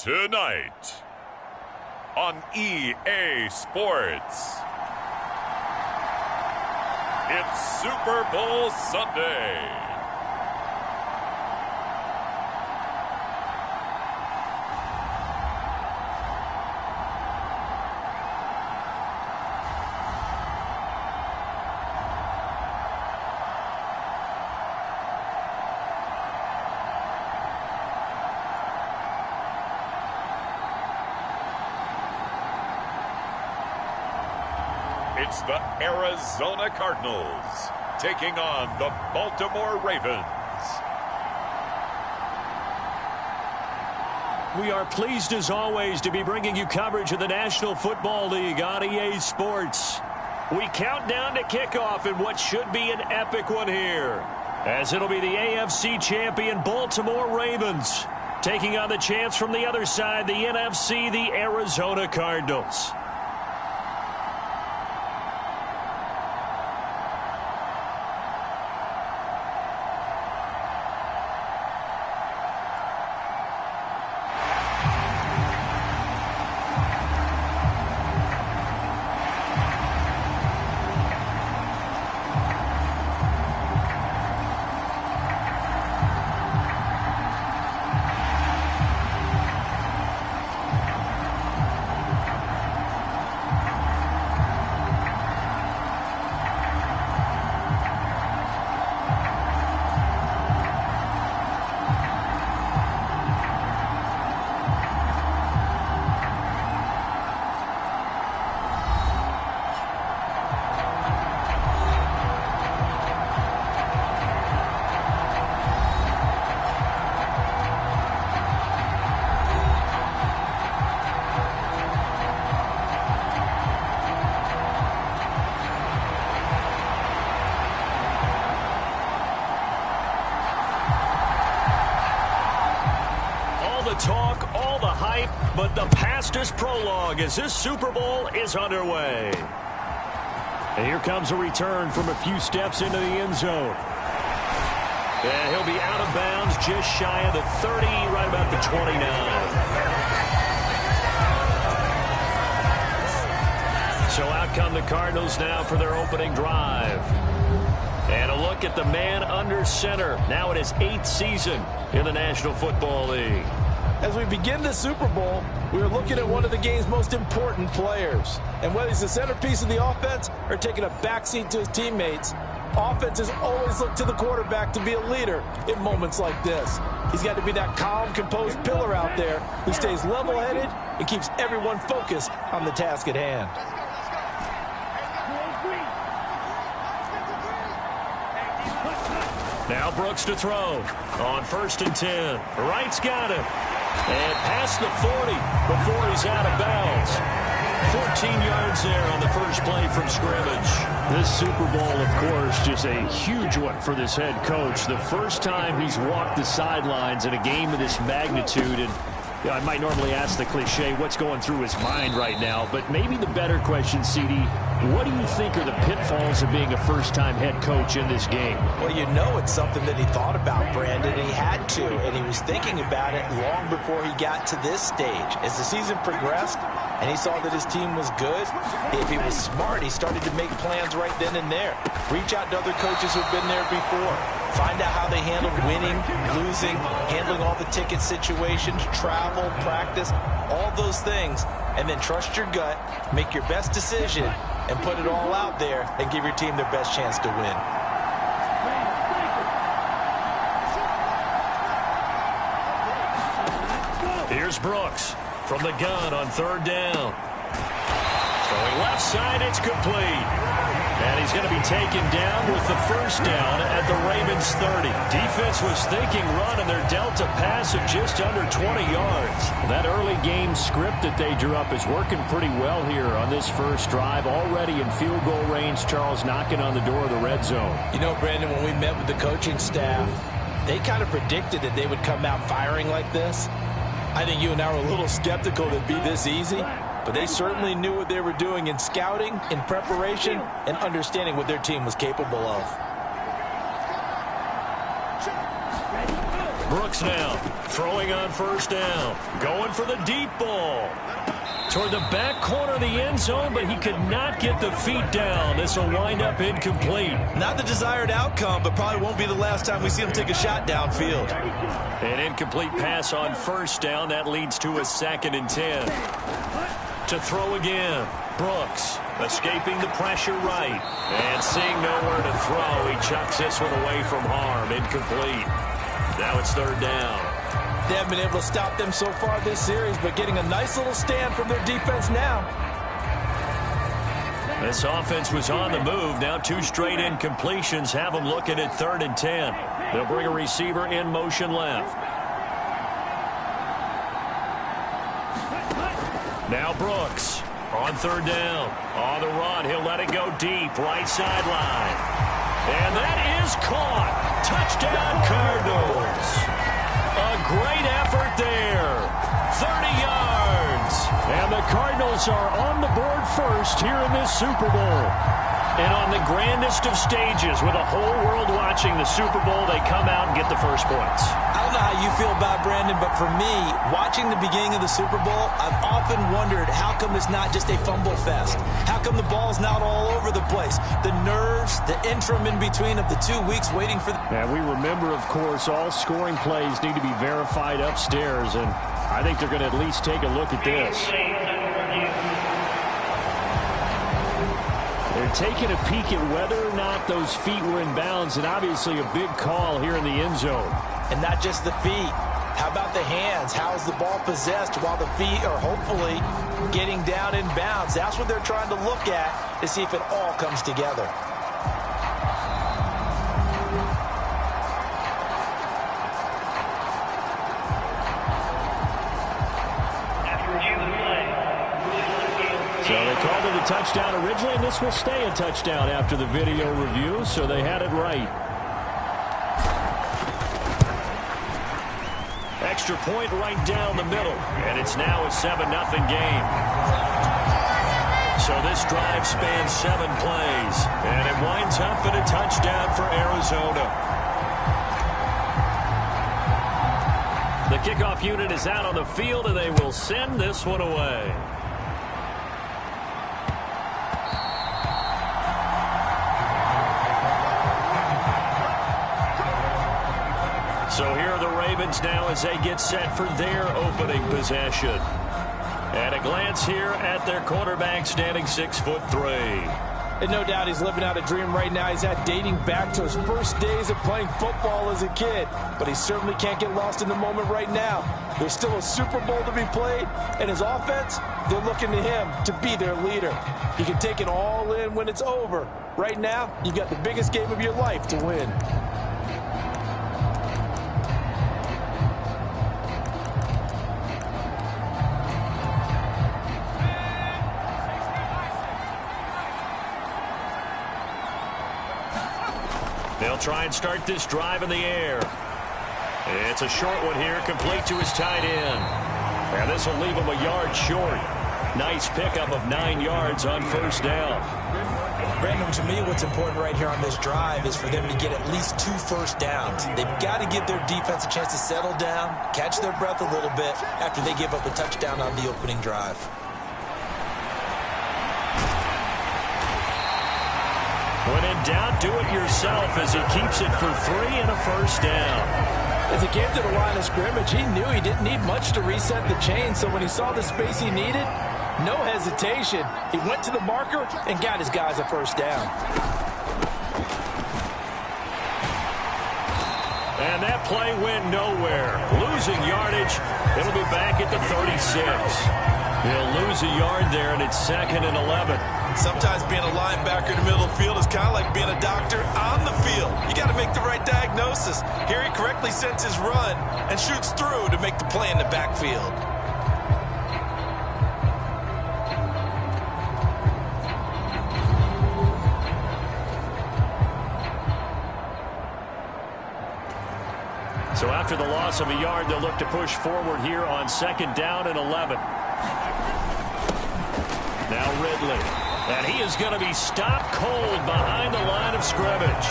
Tonight on EA Sports, it's Super Bowl Sunday. It's the Arizona Cardinals taking on the Baltimore Ravens. We are pleased as always to be bringing you coverage of the National Football League on EA Sports. We count down to kickoff in what should be an epic one here, as it'll be the AFC champion Baltimore Ravens taking on the champs from the other side, the NFC, the Arizona Cardinals. Talk, all the hype, but the past is prologue as this Super Bowl is underway. And here comes a return from a few steps into the end zone. And he'll be out of bounds just shy of the 30, right about the 29. So out come the Cardinals now for their opening drive. And a look at the man under center, now in his 8th season in the National Football League. As we begin the Super Bowl, we are looking at one of the game's most important players. And whether he's the centerpiece of the offense or taking a backseat to his teammates, offenses always look to the quarterback to be a leader in moments like this. He's got to be that calm, composed pillar out there who stays level-headed and keeps everyone focused on the task at hand. Now Brooks to throw on 1st and 10. Wright's got him. And past the 40 before he's out of bounds. 14 yards there on the first play from scrimmage. This Super Bowl, of course, just a huge one for this head coach. The first time he's walked the sidelines in a game of this magnitude. And I might normally ask the cliche, what's going through his mind right now? But maybe the better question, CD, what do you think are the pitfalls of being a first-time head coach in this game? Well, you know it's something that he thought about, Brandon, and he had to, and he was thinking about it long before he got to this stage. As the season progressed and he saw that his team was good, if he was smart, he started to make plans right then and there. Reach out to other coaches who've been there before. Find out how they handled winning, losing, handling all the ticket situations, travel, practice, all those things, and then trust your gut, make your best decision, and put it all out there and give your team their best chance to win. Here's Brooks from the gun on 3rd down. Throwing left side, it's complete. And he's going to be taken down with the first down at the Ravens 30. Defense was thinking run, and they're dealt a pass of just under 20 yards. That early game script that they drew up is working pretty well here on this first drive. Already in field goal range, Charles, knocking on the door of the red zone. You know, Brandon, when we met with the coaching staff, they kind of predicted that they would come out firing like this. I think you and I were a little skeptical that it'd be this easy, but they certainly knew what they were doing in scouting, in preparation, and understanding what their team was capable of. Brooks now Throwing on first down. Going for the deep ball. Toward the back corner of the end zone, but he could not get the feet down. This will wind up incomplete. Not the desired outcome, but probably won't be the last time we see him take a shot downfield. An incomplete pass on first down. That leads to a 2nd and 10. To throw again. Brooks escaping the pressure right. And seeing nowhere to throw, he chucks this one away from harm. Incomplete. Now it's 3rd down. They haven't been able to stop them so far this series, but getting a nice little stand from their defense now. This offense was on the move. Now 2 straight incompletions have them looking at 3rd and 10. They'll bring a receiver in motion left. Now Brooks on 3rd down. On the run, he'll let it go deep. Right sideline. And that is caught. Touchdown Cardinals. A great effort there. 30 yards. And the Cardinals are on the board first here in this Super Bowl. And on the grandest of stages, with the whole world watching the Super Bowl, they come out and get the first points. I don't know how you feel about Brandon, but for me, watching the beginning of the Super Bowl, I've often wondered how come it's not just a fumble fest? How come the ball's not all over the place? The nerves, the interim in between of the 2 weeks waiting for... And we remember, of course, all scoring plays need to be verified upstairs, and I think they're going to at least take a look at this. They're taking a peek at whether or not those feet were in bounds, and obviously a big call here in the end zone. And not just the feet. How about the hands? How is the ball possessed while the feet are hopefully getting down in bounds? That's what they're trying to look at to see if it all comes together. So they called it a touchdown originally, and this will stay a touchdown after the video review, so they had it right. Extra point right down the middle, and it's now a 7-0 game. So this drive spans 7 plays, and it winds up in a touchdown for Arizona. The kickoff unit is out on the field, and they will send this one away. So here are the Ravens now as they get set for their opening possession. At a glance here at their quarterback, standing 6'3". And no doubt he's living out a dream right now. He's had dating back to his first days of playing football as a kid. But he certainly can't get lost in the moment right now. There's still a Super Bowl to be played. And his offense, they're looking to him to be their leader. He can take it all in when it's over. Right now, you've got the biggest game of your life to win. They'll try and start this drive in the air. It's a short one here, complete to his tight end. And this will leave him a yard short. Nice pickup of 9 yards on first down. Brandon, to me, what's important right here on this drive is for them to get at least 2 first downs. They've got to give their defense a chance to settle down, catch their breath a little bit after they give up a touchdown on the opening drive. When in doubt, do it yourself as he keeps it for 3 and a first down. As he came to the line of scrimmage, he knew he didn't need much to reset the chain, so when he saw the space he needed, no hesitation. He went to the marker and got his guys a first down. And that play went nowhere. Losing yardage. It'll be back at the 36. He'll lose a yard there, and it's 2nd and 11. Sometimes being a linebacker in the middle of the field is kind of like being a doctor on the field. You got to make the right diagnosis. Here he correctly sets his run and shoots through to make the play in the backfield. So after the loss of a yard, they'll look to push forward here on 2nd down and 11. Now Ridley. And he is going to be stopped cold behind the line of scrimmage.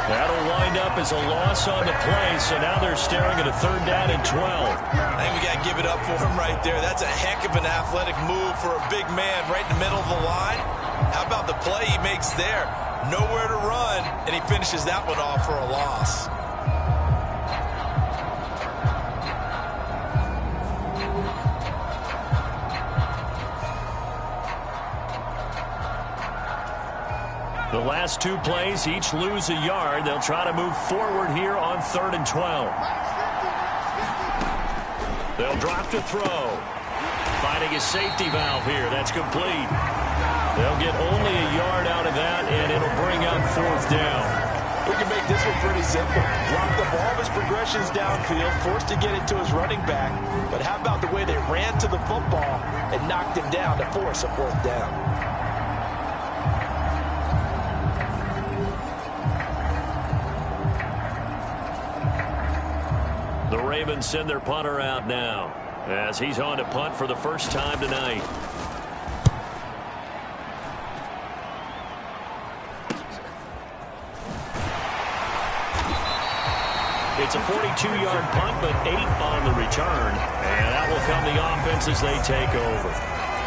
That'll wind up as a loss on the play, so now they're staring at a 3rd down and 12. I think we got to give it up for him right there. That's a heck of an athletic move for a big man right in the middle of the line. How about the play he makes there? Nowhere to run, and he finishes that one off for a loss. The last 2 plays, each lose a yard. They'll try to move forward here on 3rd and 12. They'll drop to throw. Finding a safety valve here. That's complete. They'll get only a yard out of that, and it'll bring up 4th down. We can make this one pretty simple. Drop the ball of his progressions downfield, forced to get it to his running back. But how about the way they ran to the football and knocked him down to force a 4th down? The Ravens send their punter out now as he's on to punt for the first time tonight. It's a 42-yard punt, but 8 on the return. And that will come the offense as they take over.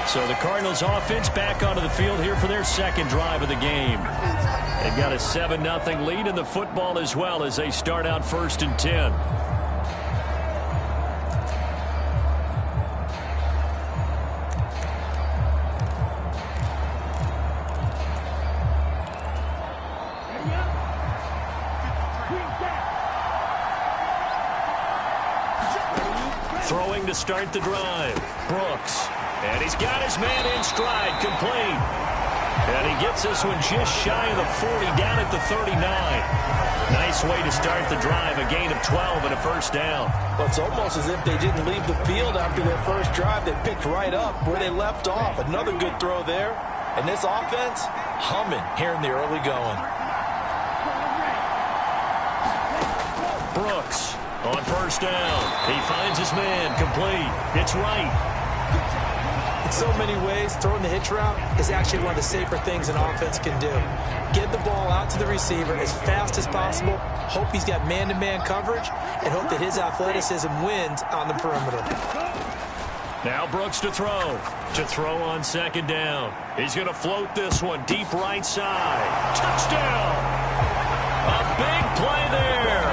So the Cardinals offense back onto the field here for their 2nd drive of the game. They've got a 7-0 lead in the football as well as they start out 1st and 10. Throwing to start the drive. Brooks. And he's got his man in stride. Complete. And he gets this one just shy of the 40 down at the 39. Nice way to start the drive. A gain of 12 and a 1st down. Well, it's almost as if they didn't leave the field after their first drive. They picked right up where they left off. Another good throw there. And this offense, humming here in the early going. Brooks. On 1st down, he finds his man, complete. It's right. In so many ways, throwing the hitch route is actually one of the safer things an offense can do. Get the ball out to the receiver as fast as possible, hope he's got man-to-man coverage, and hope that his athleticism wins on the perimeter. Now Brooks to throw. To throw on 2nd down. He's going to float this one deep right side. Touchdown! A big play there.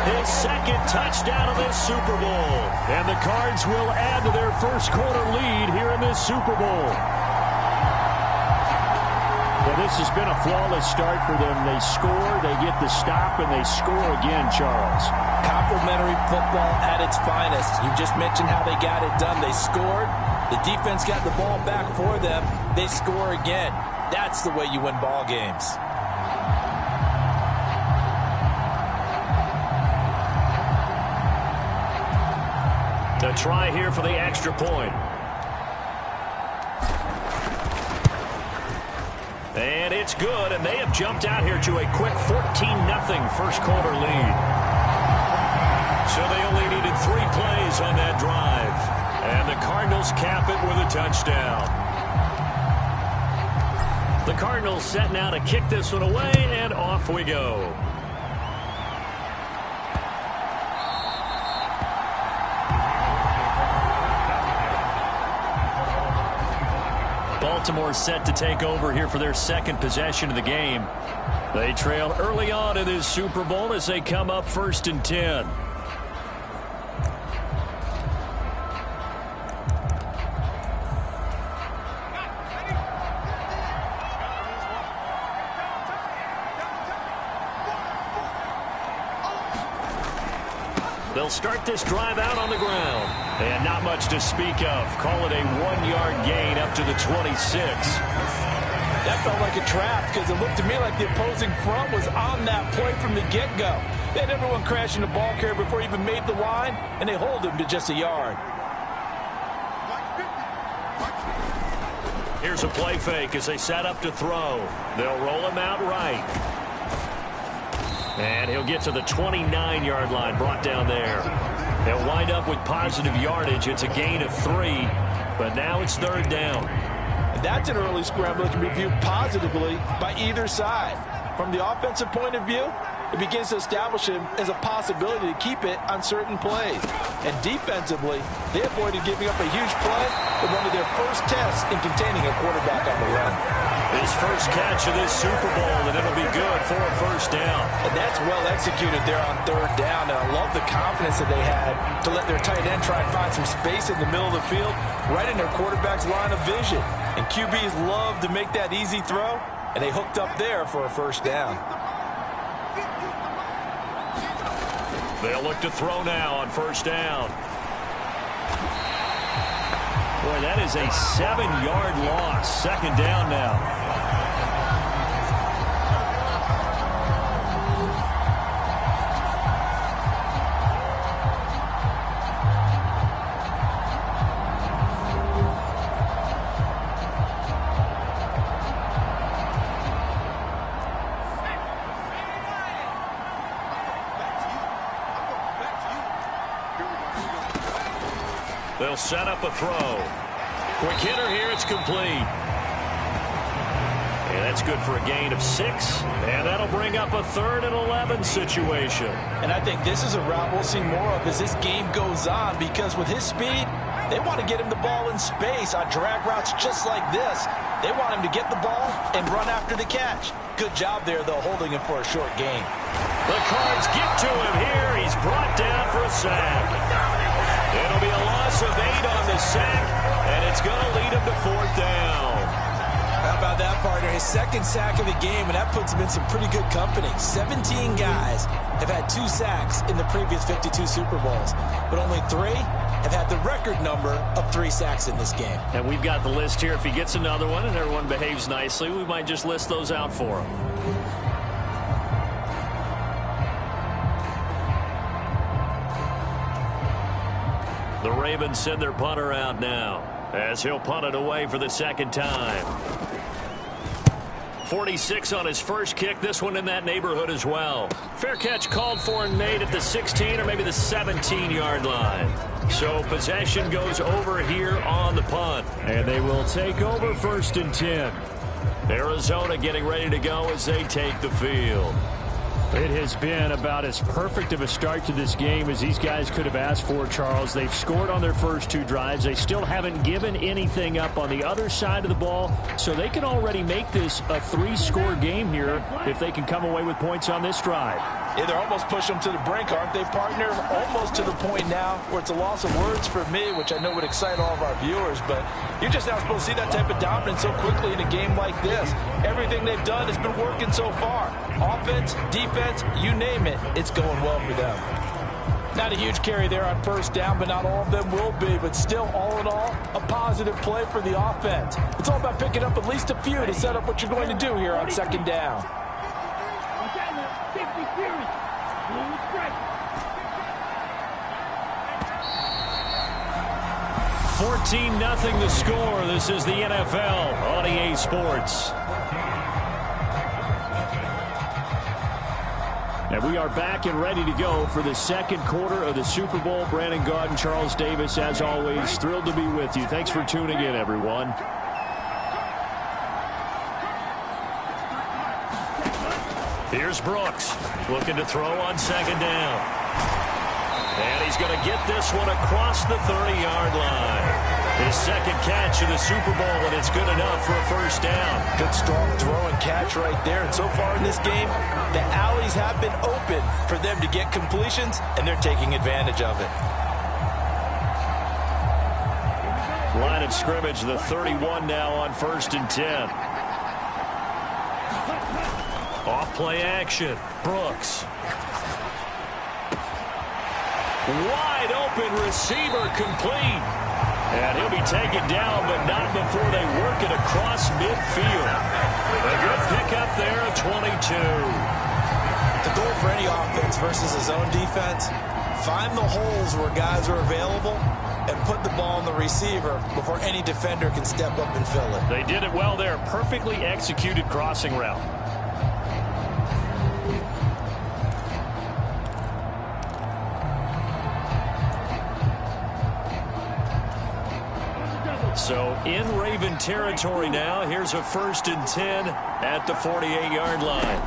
His 2nd touchdown of this Super Bowl. And the Cards will add to their 1st quarter lead here in this Super Bowl. Well, this has been a flawless start for them. They score, they get the stop, and they score again, Charles. Complimentary football at its finest. You just mentioned how they got it done. They scored. The defense got the ball back for them. They score again. That's the way you win ball games. The try here for the extra point. And it's good, and they have jumped out here to a quick 14-0 1st quarter lead. So they only needed 3 plays on that drive. And the Cardinals cap it with a touchdown. The Cardinals set now to kick this one away, and off we go. Baltimore set to take over here for their 2nd possession of the game. They trail early on in this Super Bowl as they come up 1st and 10. They'll start this drive out on the ground. And not much to speak of. Call it a 1-yard gain up to the 26. That felt like a trap because it looked to me like the opposing front was on that play from the get-go. They had everyone crashing the ball carrier before he even made the line, and they hold him to just a yard. Here's a play fake as they set up to throw. They'll roll him out right. And he'll get to the 29-yard line, brought down there. They'll wind up with positive yardage. It's a gain of 3, but now it's 3rd down. And that's an early scramble that can be viewed positively by either side. From the offensive point of view, it begins to establish him as a possibility to keep it on certain plays. And defensively, they avoided giving up a huge play in one of their first tests in containing a quarterback on the run. His first catch of this Super Bowl, and it'll be good for a first down. And that's well executed there on third down. And I love the confidence that they had to let their tight end try and find some space in the middle of the field, right in their quarterback's line of vision. And QBs love to make that easy throw, and they hooked up there for a first down. They'll look to throw now on first down. Boy, that is a 7-yard loss. Second down now. They'll set up a throw. Quick hitter here, it's complete. And that's good for a gain of 6. And that'll bring up a 3rd and 11 situation. And I think this is a route we'll see more of as this game goes on, because with his speed, they want to get him the ball in space on drag routes just like this. They want him to get the ball and run after the catch. Good job there, though, holding him for a short gain. The Cards get to him here. He's brought down for a sack. It'll be a loss of 8 on the sack, and it's going to lead him to 4th down. How about that, partner? His second sack of the game, and that puts him in some pretty good company. 17 guys have had 2 sacks in the previous 52 Super Bowls, but only 3 have had the record number of 3 sacks in this game. And we've got the list here. If he gets another one and everyone behaves nicely, we might just list those out for him. The Ravens send their punter out now, as he'll punt it away for the second time. 46 on his first kick, this one in that neighborhood as well. Fair catch called for and made at the 16 or maybe the 17-yard line. So possession goes over here on the punt. And they will take over 1st and 10. Arizona getting ready to go as they take the field. It has been about as perfect of a start to this game as these guys could have asked for, Charles. They've scored on their first 2 drives. They still haven't given anything up on the other side of the ball, so they can already make this a 3-score game here if they can come away with points on this drive. Yeah, they're almost pushing them to the brink, aren't they, partner? Almost to the point now where it's a loss of words for me, which I know would excite all of our viewers, but you're just not supposed to see that type of dominance so quickly in a game like this. Everything they've done has been working so far. Offense, defense, you name it, it's going well for them. Not a huge carry there on first down, but not all of them will be. But still, all in all, a positive play for the offense. It's all about picking up at least a few to set up what you're going to do here on second down. 14-0 the score. This is the NFL on EA Sports. And we are back and ready to go for the second quarter of the Super Bowl. Brandon Gaudin and Charles Davis, as always, thrilled to be with you. Thanks for tuning in, everyone. Here's Brooks looking to throw on second down. And he's going to get this one across the 30-yard line. His second catch in the Super Bowl, and it's good enough for a first down. Good, strong throw and catch right there. And so far in this game, the alleys have been open for them to get completions, and they're taking advantage of it. Line of scrimmage, the 31 now on 1st and 10. Off-play action. Brooks. Wide open receiver complete. And he'll be taken down, but not before they work it across midfield. A good pickup there at 22. The goal for any offense versus a zone defense, find the holes where guys are available and put the ball on the receiver before any defender can step up and fill it. They did it well there. Perfectly executed crossing route. So in Raven territory now. Here's a 1st and 10 at the 48-yard line.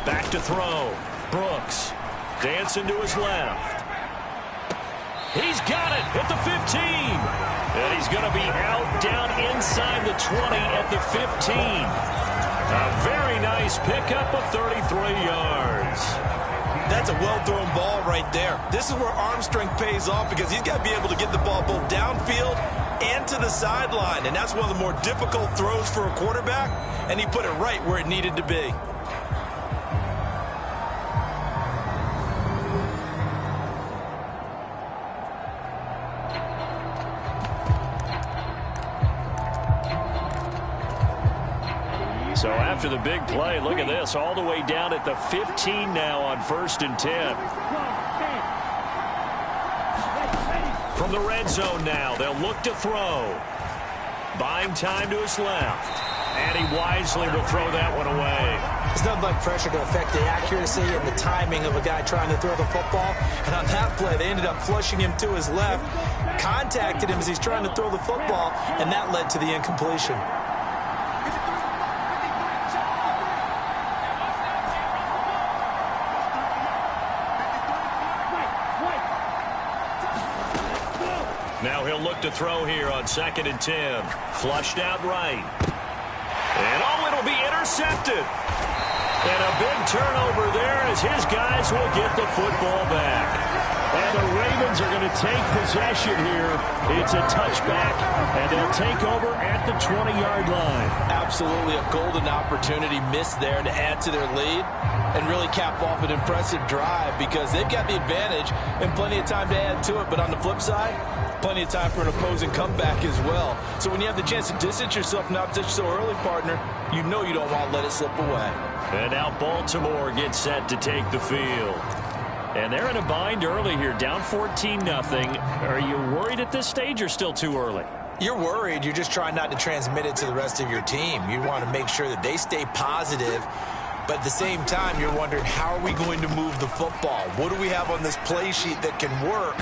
Back to throw. Brooks dancing to his left. He's got it at the 15. And he's going to be out down inside the 20 at the 15. A very nice pickup of 33 yards. That's a well-thrown ball right there. This is where arm strength pays off because he's got to be able to get the ball both downfield and to the sideline. And that's one of the more difficult throws for a quarterback. And he put it right where it needed to be. So after the big play, look at this, all the way down at the 15 now on 1st and 10. From the red zone now, they'll look to throw. Buying time to his left. And he wisely will throw that one away. There's nothing like pressure to affect the accuracy and the timing of a guy trying to throw the football. And on that play, they ended up flushing him to his left, contacted him as he's trying to throw the football, and that led to the incompletion. Now he'll look to throw here on 2nd and 10. Flushed out right. And it'll be intercepted. And a big turnover there as his guys will get the football back. And the Ravens are going to take possession here. It's a touchback, and they'll take over at the 20-yard line. Absolutely a golden opportunity missed there to add to their lead and really cap off an impressive drive because they've got the advantage and plenty of time to add to it. But on the flip side, plenty of time for an opposing comeback as well. So when you have the chance to distance yourself from opposition so early, partner, you know you don't want to let it slip away. And now Baltimore gets set to take the field. And they're in a bind early here, down 14-0. Are you worried at this stage or still too early? You're worried. You're just trying not to transmit it to the rest of your team. You want to make sure that they stay positive. But at the same time, you're wondering, how are we going to move the football? What do we have on this play sheet that can work?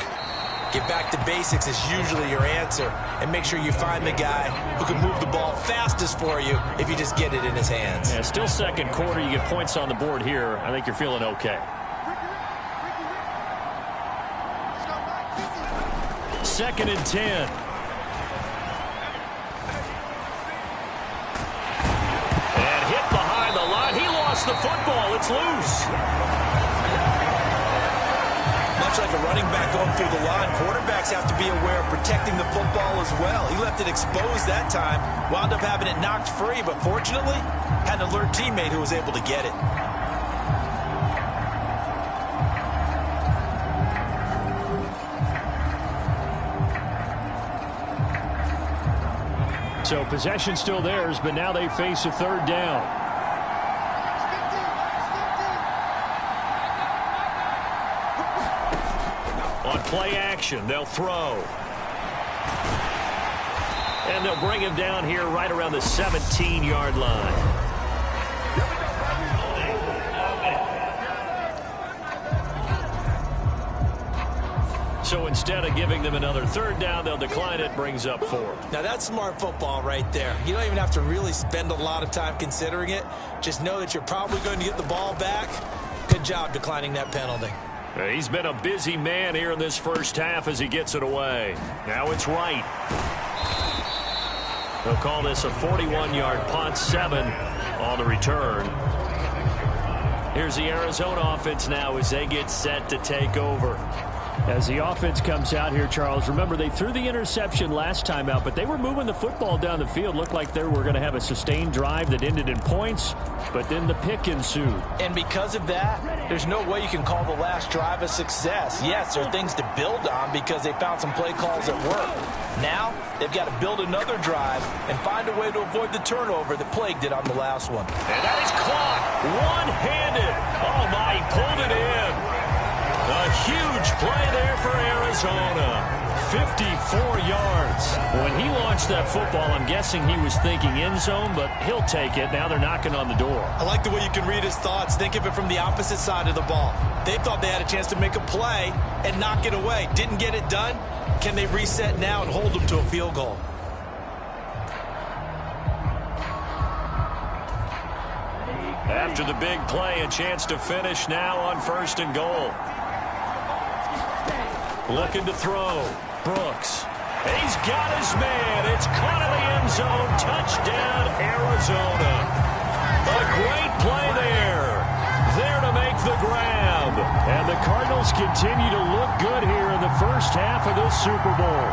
Get back to basics is usually your answer. And make sure you find the guy who can move the ball fastest for you if you just get it in his hands. Yeah, still second quarter. You get points on the board here. I think you're feeling okay. 2nd and 10. And hit behind the line. He lost the football. It's loose. Much like a running back going through the line, quarterbacks have to be aware of protecting the football as well. He left it exposed that time, wound up having it knocked free, but fortunately, had an alert teammate who was able to get it. So possession still theirs, but now they face a 3rd down. On play action, they'll throw. And they'll bring him down here right around the 17-yard line. So instead of giving them another 3rd down, they'll decline it, brings up 4. Now that's smart football right there. You don't even have to really spend a lot of time considering it. Just know that you're probably going to get the ball back. Good job declining that penalty. He's been a busy man here in this first half as he gets it away. Now it's right. They'll call this a 41-yard punt, 7 on the return. Here's the Arizona offense now as they get set to take over. As the offense comes out here, Charles, remember they threw the interception last time out, but they were moving the football down the field. Looked like they were going to have a sustained drive that ended in points, but then the pick ensued. And because of that, there's no way you can call the last drive a success. Yes, there are things to build on because they found some play calls that work. Now, they've got to build another drive and find a way to avoid the turnover that plagued it on the last one. And that is caught one-handed. Oh, my, he pulled it in. A huge play there for Arizona. 54 yards. When he launched that football, I'm guessing he was thinking end zone, but he'll take it. Now they're knocking on the door. I like the way you can read his thoughts. Think of it from the opposite side of the ball. They thought they had a chance to make a play and knock it away. Didn't get it done. Can they reset now and hold them to a field goal? After the big play, a chance to finish now on 1st and goal. Looking to throw. Brooks. He's got his man. It's caught in the end zone. Touchdown, Arizona. A great play there. There to make the grab. And the Cardinals continue to look good here in the first half of this Super Bowl.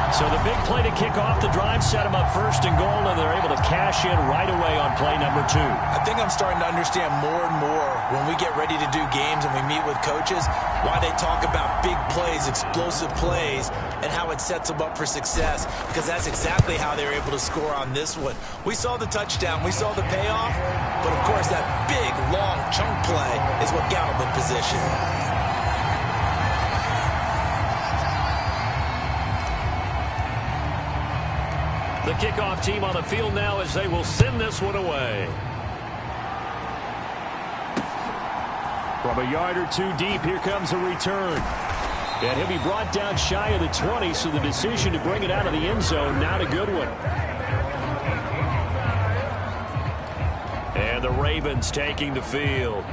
So the big play to kick off the drive set them up 1st and goal, and they're able to cash in right away on play number 2. I think I'm starting to understand more and more when we get ready to do games and we meet with coaches why they talk about big plays, explosive plays, and how it sets them up for success, because that's exactly how they were able to score on this one. We saw the touchdown. We saw the payoff, but, of course, that big, long chunk play is what got them in position. The kickoff team on the field now as they will send this one away. From a yard or 2 deep, here comes a return. And he'll be brought down shy of the 20, so the decision to bring it out of the end zone, not a good one. And the Ravens taking the field.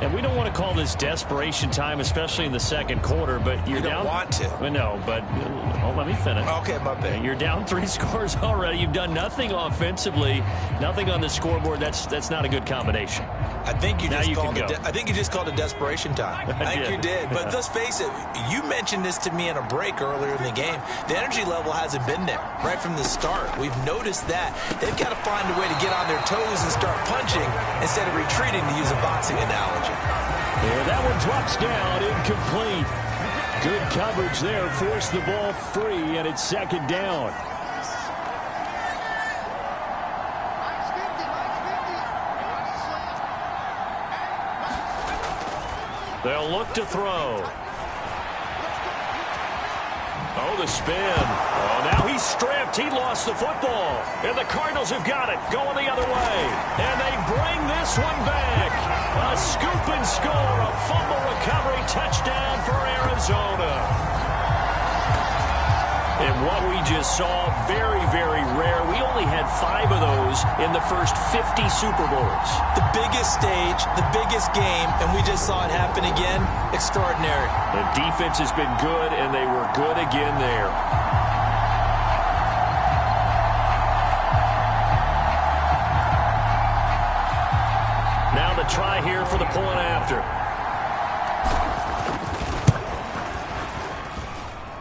And we don't want to call this desperation time, especially in the second quarter, but you're down. You don't want to. Well, no, but let me finish. Okay, my bad. You're down 3 scores already. You've done nothing offensively, nothing on the scoreboard. That's not a good combination. I think you just called it. I think you just called it desperation time. I think you did. But let's face it. You mentioned this to me in a break earlier in the game. The energy level hasn't been there right from the start. We've noticed that they've got to find a way to get on their toes and start punching instead of retreating, to use a boxing analogy. Yeah, that one drops down, incomplete. Good coverage there, forced the ball free, and it's 2nd down. They'll look to throw. Oh, the spin. Oh, now he's stripped. He lost the football. And the Cardinals have got it, going the other way. And they bring this one back. A scoop and score, a fumble recovery touchdown for Arizona. And what we just saw, very, very rare. We only had 5 of those in the first 50 Super Bowls. The biggest stage, the biggest game, and we just saw it happen again. Extraordinary. The defense has been good, and they were good again there. Now the try here for the point after.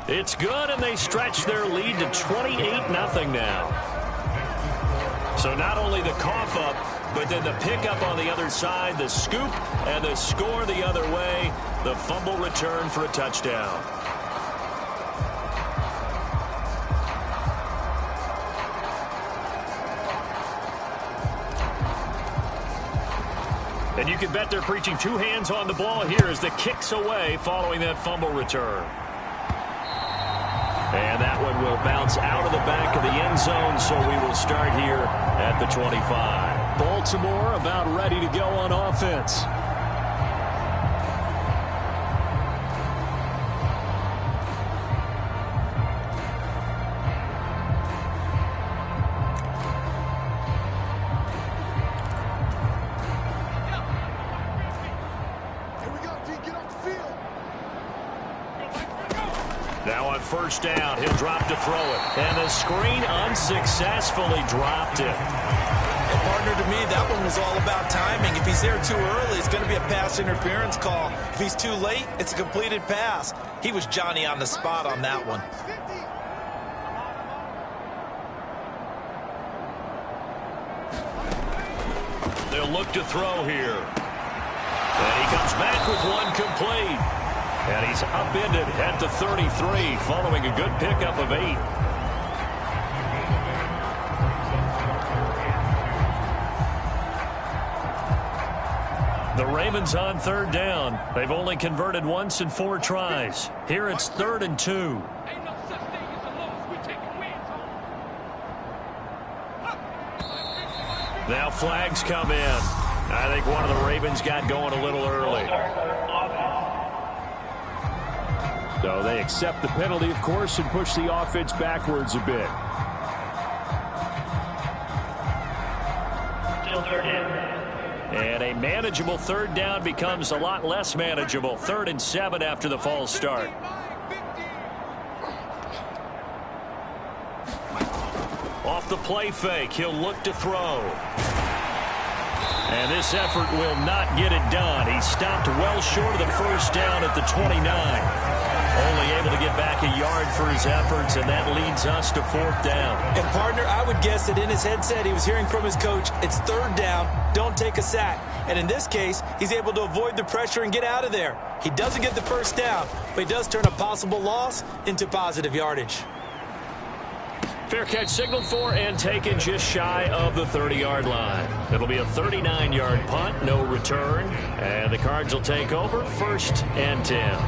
It's good, and they stretch their lead to 28-0 now. So not only the cough up, but then the pickup on the other side, the scoop, and the score the other way, the fumble return for a touchdown. And you can bet they're preaching 2 hands on the ball here as the kick's away following that fumble return. And that one will bounce out of the back of the end zone, so we will start here at the 25. Baltimore about ready to go on offense. Now on 1st down, he'll drop to throw it. And the screen unsuccessfully dropped it. And partner, to me, that one was all about timing. If he's there too early, it's going to be a pass interference call. If he's too late, it's a completed pass. He was Johnny on the spot on that one. They'll look to throw here. And he comes back with one complete. And he's upended at the 33 following a good pickup of 8. The Ravens on 3rd down. They've only converted once in 4 tries. Here it's 3rd and 2. Now flags come in. I think one of the Ravens got going a little early. So they accept the penalty, of course, and push the offense backwards a bit. And a manageable third down becomes a lot less manageable. 3rd and 7 after the false start. Off the play fake, he'll look to throw. And this effort will not get it done. He stopped well short of the first down at the 29. Only able to get back a yard for his efforts, and that leads us to 4th down. And, partner, I would guess that in his headset he was hearing from his coach, it's 3rd down, don't take a sack. And in this case, he's able to avoid the pressure and get out of there. He doesn't get the first down, but he does turn a possible loss into positive yardage. Fair catch signaled for and taken just shy of the 30-yard line. It'll be a 39-yard punt, no return. And the Cards will take over 1st and 10.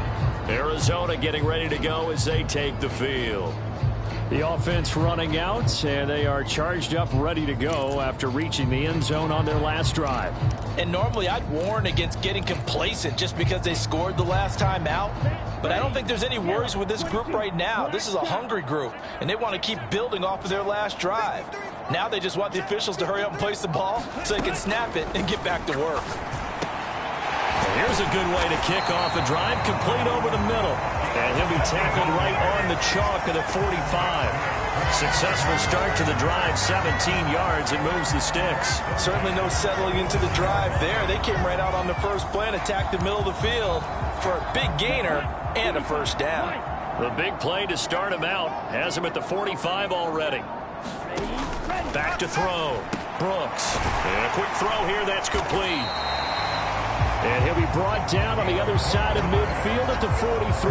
Arizona getting ready to go as they take the field. The offense running out, and they are charged up, ready to go after reaching the end zone on their last drive. And normally I'd warn against getting complacent just because they scored the last time out. But I don't think there's any worries with this group right now. This is a hungry group, and they want to keep building off of their last drive. Now they just want the officials to hurry up and place the ball so they can snap it and get back to work. Here's a good way to kick off a drive, complete over the middle. And he'll be tackled right on the chalk of the 45. Successful start to the drive, 17 yards, and moves the sticks. Certainly no settling into the drive there. They came right out on the first play and attacked the middle of the field for a big gainer and a first down. The big play to start him out has him at the 45 already. Back to throw. Brooks. And a quick throw here that's complete. And he'll be brought down on the other side of midfield at the 43.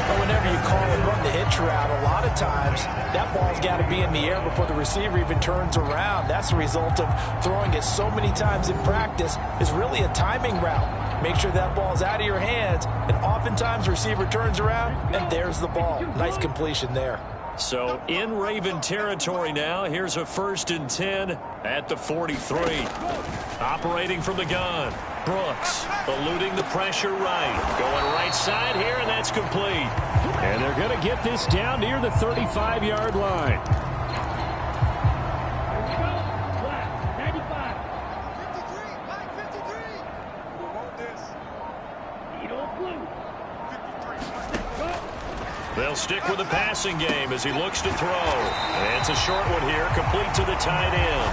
Well, whenever you call and run the hitch route, a lot of times that ball's got to be in the air before the receiver even turns around. That's the result of throwing it so many times in practice. Is really a timing route. Make sure that ball's out of your hands, and oftentimes the receiver turns around, and there's the ball. Nice completion there. So in Raven territory now. Here's a 1st and 10 at the 43. Operating from the gun. Brooks eluding the pressure right. Going right side here, and that's complete. And they're going to get this down near the 35-yard line. They'll stick with the passing game as he looks to throw. And it's a short one here, complete to the tight end.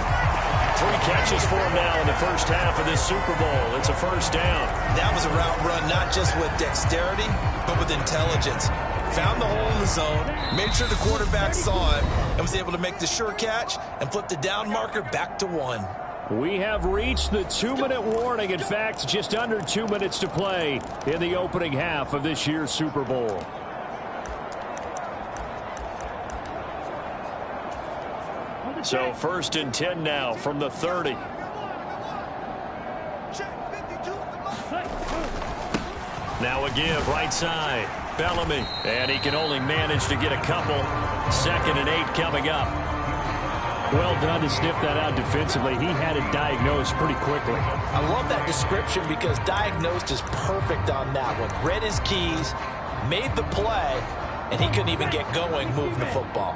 3 catches for him now in the first half of this Super Bowl. It's a first down. That was a route run not just with dexterity, but with intelligence. Found the hole in the zone, made sure the quarterback saw it, and was able to make the sure catch and flip the down marker back to 1. We have reached the 2-minute warning. In fact, just under 2 minutes to play in the opening half of this year's Super Bowl. So 1st and 10 now from the 30. Now a give right side. Bellamy. And he can only manage to get a couple. 2nd and 8 coming up. Well done to sniff that out defensively. He had it diagnosed pretty quickly. I love that description because diagnosed is perfect on that one. Read his keys, made the play, and he couldn't even get going moving the football.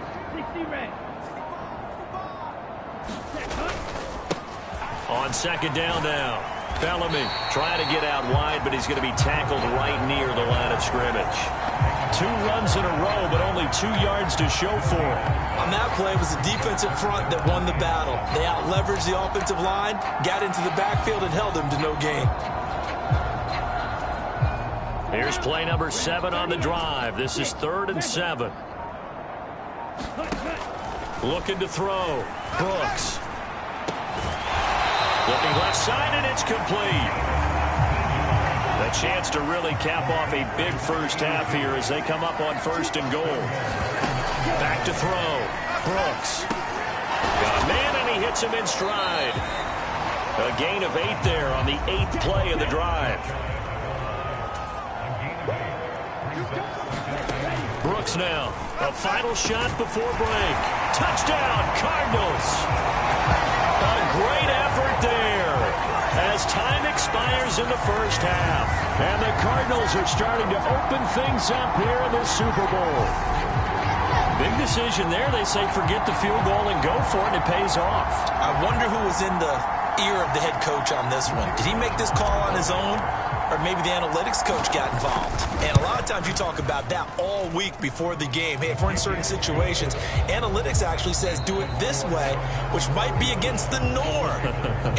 On 2nd down now. Bellamy trying to get out wide, but he's going to be tackled right near the line of scrimmage. 2 runs in a row, but only 2 yards to show for him. On that play, it was the defensive front that won the battle. They out-leveraged the offensive line, got into the backfield, and held him to no gain. Here's play number 7 on the drive. This is 3rd and 7. Looking to throw. Brooks. Looking left side, and it's complete. A chance to really cap off a big first half here as they come up on 1st and goal. Back to throw. Brooks. Got a man, and he hits him in stride. A gain of 8 there on the 8th play of the drive. Brooks now. A final shot before break. Touchdown, Cardinals. A great effort there as time expires in the first half. And the Cardinals are starting to open things up here in the Super Bowl. Big decision there. They say forget the field goal and go for it, and it pays off. I wonder who was in the ear of the head coach on this one. Did he make this call on his own? Or maybe the analytics coach got involved. And a lot of times you talk about that all week before the game. Hey, if we're in certain situations, analytics actually says do it this way, which might be against the norm.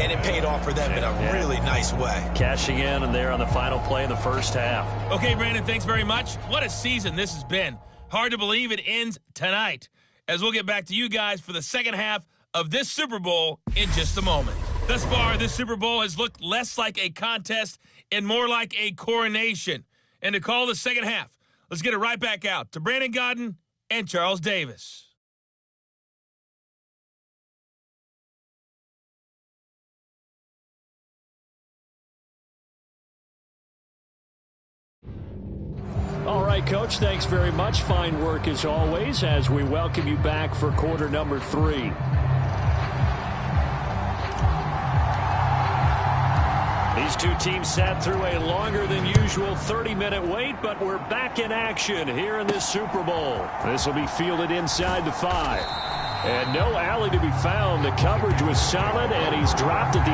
And it paid off for them in a really nice way. Cashing in and there on the final play in the first half. Okay, Brandon, thanks very much. What a season this has been. Hard to believe it ends tonight, as we'll get back to you guys for the second half of this Super Bowl in just a moment. Thus far, this Super Bowl has looked less like a contest and more like a coronation. And to call the second half, let's get it right back out to Brandon Godden and Charles Davis. All right, Coach, thanks very much. Fine work as always as we welcome you back for quarter number 3. These two teams sat through a longer than usual 30-minute wait, but we're back in action here in this Super Bowl. This will be fielded inside the 5. And no alley to be found. The coverage was solid, and he's dropped at the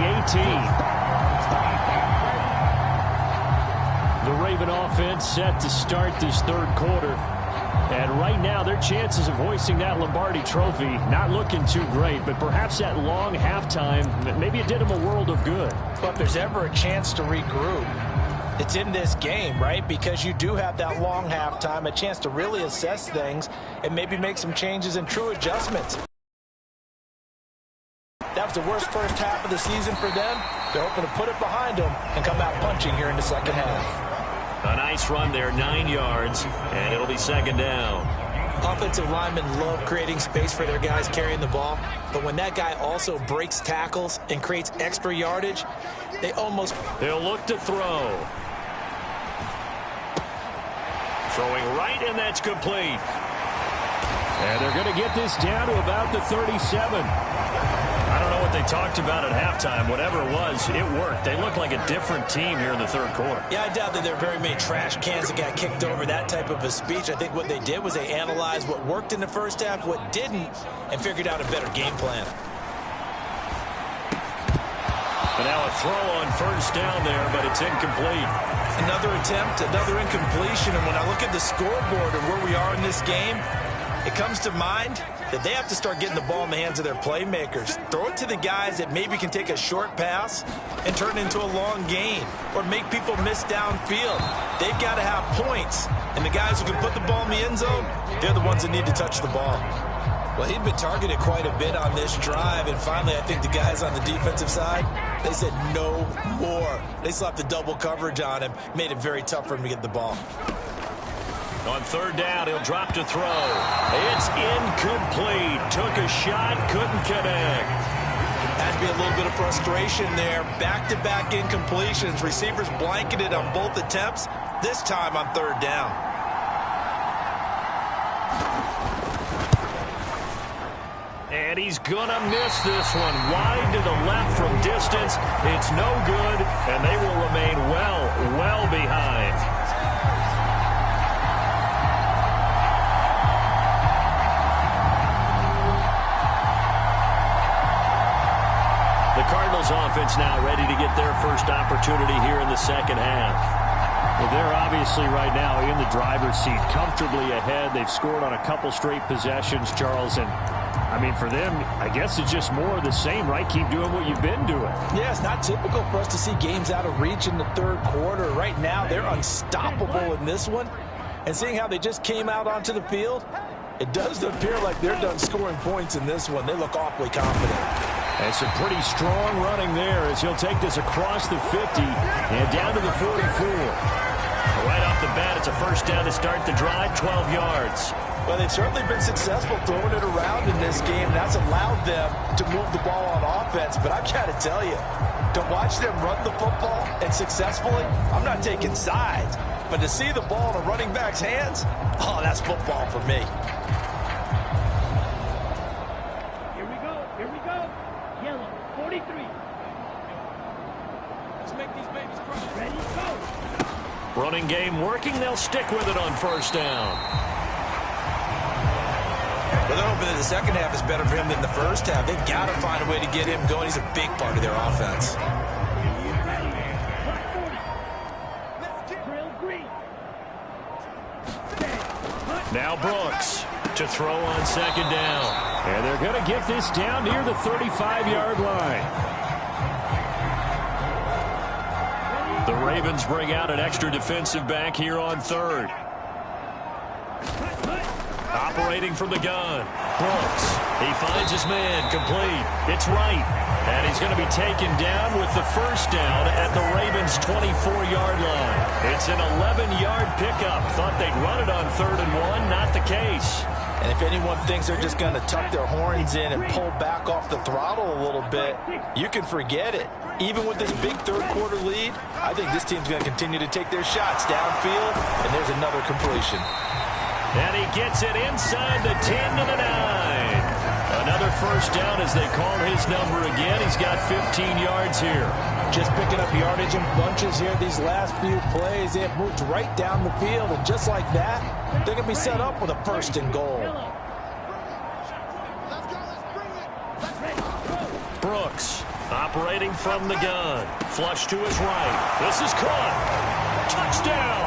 18. The Raven offense set to start this third quarter. And right now, their chances of hoisting that Lombardi trophy not looking too great, but perhaps that long halftime, maybe it did them a world of good. But if there's ever a chance to regroup, it's in this game, right? Because you do have that long halftime, a chance to really assess things and maybe make some changes and true adjustments. That was the worst first half of the season for them. They're hoping to put it behind them and come out punching here in the second half. A nice run there, 9 yards, and it'll be second down. Offensive linemen love creating space for their guys carrying the ball, but when that guy also breaks tackles and creates extra yardage, They'll look to throw. Throwing right, and that's complete. And they're going to get this down to about the 37. I don't know what they talked about at halftime. Whatever it was, it worked. They look like a different team here in the third quarter. Yeah, I doubt that there are very many trash cans that got kicked over, that type of a speech. I think what they did was they analyzed what worked in the first half, what didn't, and figured out a better game plan. And now a throw on first down there, but it's incomplete. Another attempt, another incompletion, and when I look at the scoreboard and where we are in this game, it comes to mind that they have to start getting the ball in the hands of their playmakers. Throw it to the guys that maybe can take a short pass and turn it into a long gain or make people miss downfield. They've got to have points, and the guys who can put the ball in the end zone, they're the ones that need to touch the ball. Well, he'd been targeted quite a bit on this drive, and finally I think the guys on the defensive side, they said no more. They slapped the double coverage on him, made it very tough for him to get the ball. On third down, he'll drop to throw. It's incomplete. Took a shot, couldn't connect. Had to be a little bit of frustration there. Back-to-back incompletions. Receivers blanketed on both attempts, this time on third down. And he's going to miss this one. Wide to the left from distance. It's no good, and they will remain well behind. The Cardinals offense now ready to get their first opportunity here in the second half. Well, they're obviously right now in the driver's seat, comfortably ahead. They've scored on a couple straight possessions, Charles, and I mean, for them, I guess it's just more of the same, right? Keep doing what you've been doing. Yeah, it's not typical for us to see games out of reach in the third quarter. Right now, they're unstoppable in this one. And seeing how they just came out onto the field, it does appear like they're done scoring points in this one. They look awfully confident. And some pretty strong running there as he'll take this across the 50 and down to the 44. Right off the bat, it's a first down to start the drive, 12 yards. Well, they've certainly been successful throwing it around in this game. That's allowed them to move the ball on offense. But I've got to tell you, to watch them run the football and successfully, I'm not taking sides. But to see the ball in a running back's hands, oh, that's football for me. Here we go. Yellow, 43. Let's make these babies cry. Ready, go. Running game working. They'll stick with it on first down. Well, they're hoping that the second half is better for him than the first half. They've got to find a way to get him going. He's a big part of their offense. Now Brooks to throw on second down. And they're going to get this down near the 35-yard line. The Ravens bring out an extra defensive back here on third. Operating from the gun. Brooks. He finds his man. Complete. It's right. And he's going to be taken down with the first down at the Ravens' 24-yard line. It's an 11-yard pickup. Thought they'd run it on 3rd and 1. Not the case. And if anyone thinks they're just going to tuck their horns in and pull back off the throttle a little bit, you can forget it. Even with this big third-quarter lead, I think this team's going to continue to take their shots downfield, and there's another completion. And he gets it inside the 10 to the 9. Another first down as they call his number again. He's got 15 yards here. Just picking up yardage in bunches here these last few plays. They have moved right down the field, and just like that, they're going to be set up with a 1st and goal. Brooks operating from the gun. Flush to his right. This is caught. Touchdown.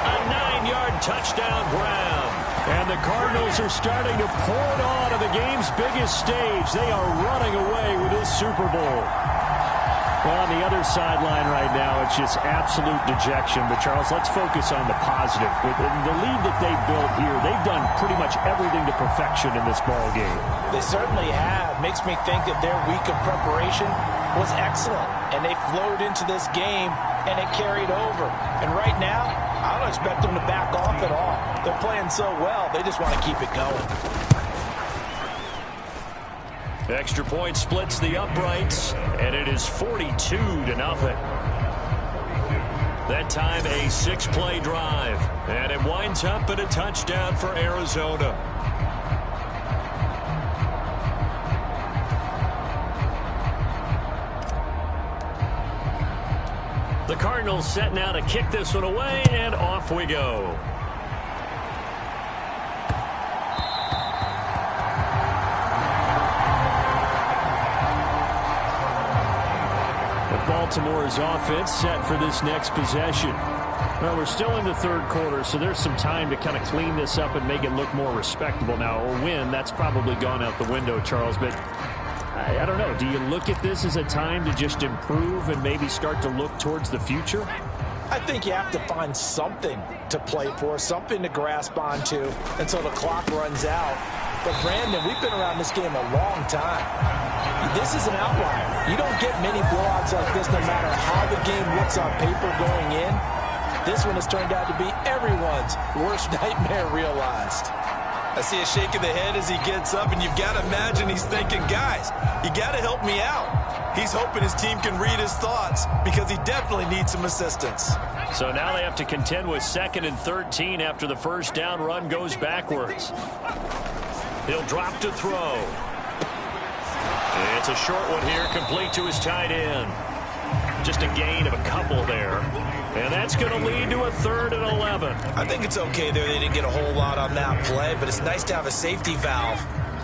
A 9-yard touchdown grab. And the Cardinals are starting to pour it on to the game's biggest stage. They are running away with this Super Bowl. Well, on the other sideline right now, it's just absolute dejection. But, Charles, let's focus on the positive. With the lead that they've built here, they've done pretty much everything to perfection in this ball game. They certainly have. Makes me think that their week of preparation was excellent. And they flowed into this game, and it carried over. And right now, I don't expect them to back off at all. They're playing so well, they just want to keep it going. Extra point splits the uprights, and it is 42-0. That time a 6-play drive, and it winds up in a touchdown for Arizona. The Cardinals set now to kick this one away, and off we go. Baltimore's offense set for this next possession. Well, we're still in the third quarter, so there's some time to kind of clean this up and make it look more respectable. Now, a win, that's probably gone out the window, Charles, but I don't know. Do you look at this as a time to just improve and maybe start to look towards the future? I think you have to find something to play for, something to grasp onto until the clock runs out. But, Brandon, we've been around this game a long time. This is an outlier. You don't get many blowouts like this no matter how the game looks on paper going in. This one has turned out to be everyone's worst nightmare realized. I see a shake of the head as he gets up, and you've got to imagine he's thinking, guys, you got to help me out. He's hoping his team can read his thoughts because he definitely needs some assistance. So now they have to contend with 2nd and 13 after the first down run goes backwards. He'll drop to throw. It's a short one here, complete to his tight end. Just a gain of a couple there. And that's going to lead to a 3rd and 11. I think it's okay there. They didn't get a whole lot on that play, but it's nice to have a safety valve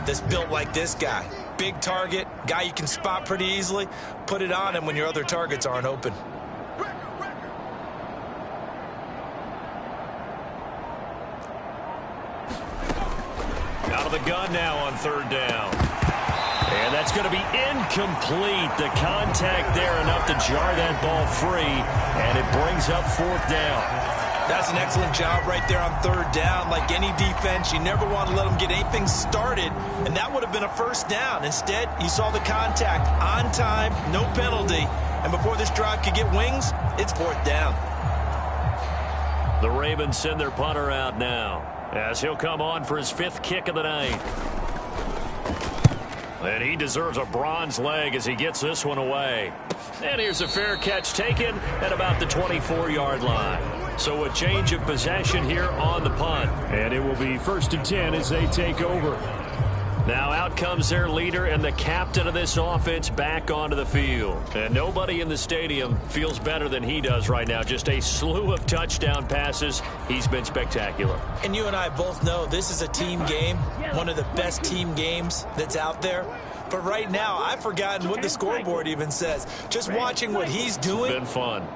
that's built like this guy. Big target, guy you can spot pretty easily. Put it on him when your other targets aren't open. Out of the gun now on 3rd down. And that's going to be incomplete. The contact there enough to jar that ball free, and it brings up 4th down. That's an excellent job right there on 3rd down. Like any defense, you never want to let them get anything started, and that would have been a 1st down. Instead, you saw the contact on time, no penalty, and before this drive could get wings, it's 4th down. The Ravens send their punter out now, as he'll come on for his 5th kick of the night. And he deserves a bronze leg as he gets this one away. And here's a fair catch taken at about the 24-yard line. So a change of possession here on the punt. And it will be 1st and 10 as they take over. Now out comes their leader and the captain of this offense back onto the field. And nobody in the stadium feels better than he does right now. Just a slew of touchdown passes. He's been spectacular. And you and I both know this is a team game, one of the best team games that's out there. But right now, I've forgotten what the scoreboard even says. Just watching what he's doing. It's been fun.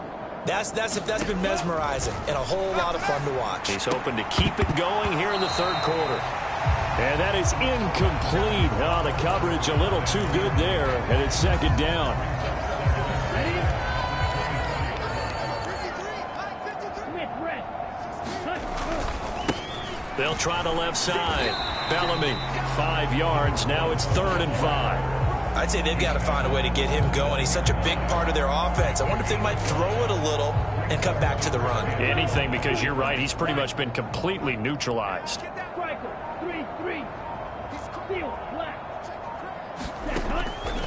That's been mesmerizing and a whole lot of fun to watch. He's hoping to keep it going here in the third quarter. And that is incomplete. Oh, the coverage a little too good there, and it's second down. They'll try the left side. Bellamy, 5 yards. Now it's 3rd and 5. I'd say they've got to find a way to get him going. He's such a big part of their offense. I wonder if they might throw it a little and come back to the run. Anything, because you're right. He's pretty much been completely neutralized.